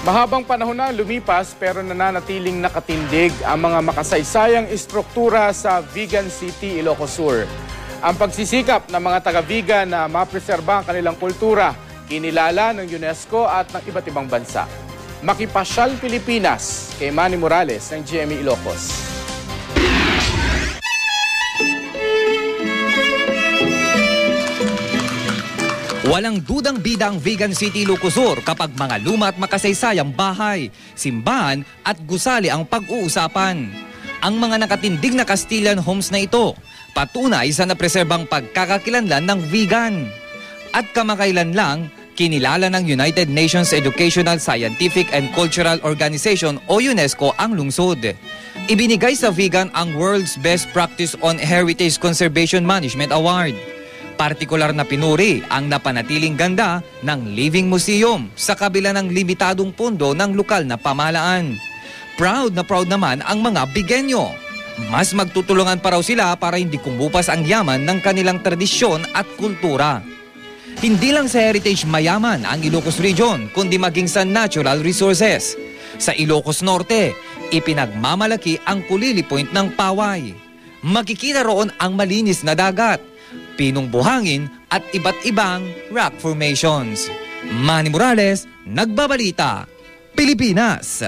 Mahabang panahon na lumipas pero nananatiling nakatindig ang mga makasaysayang istruktura sa Vigan City, Ilocos Sur. Ang pagsisikap ng mga taga-Vigan na mapreserba ang kanilang kultura, kinilala ng UNESCO at ng iba't ibang bansa. Makipasyal Pilipinas kay Manny Morales ng GMA Ilocos. Walang dudang bida ang Vigan City, Ilocos Sur kapag mga luma at makasaysayang bahay, simbahan at gusali ang pag-uusapan. Ang mga nakatindig na Castilian homes na ito, patunay sa napreserbang pagkakakilanlan ng Vigan. At kamakailan lang, kinilala ng United Nations Educational, Scientific and Cultural Organization o UNESCO ang lungsod. Ibinigay sa Vigan ang World's Best Practice on Heritage Conservation Management Award. Partikular na pinuri ang napanatiling ganda ng Living Museum sa kabila ng limitadong pundo ng lokal na pamahalaan. Proud naman ang mga Vigenyo. Mas magtutulungan pa raw sila para hindi kumupas ang yaman ng kanilang tradisyon at kultura. Hindi lang sa heritage mayaman ang Ilocos Region, kundi maging sa natural resources. Sa Ilocos Norte, ipinagmamalaki ang Kulili Point ng Paway. Makikita roon ang malinis na dagat, pinong buhangin at iba't ibang rock formations. Manny Morales, Nagbabalita, Pilipinas.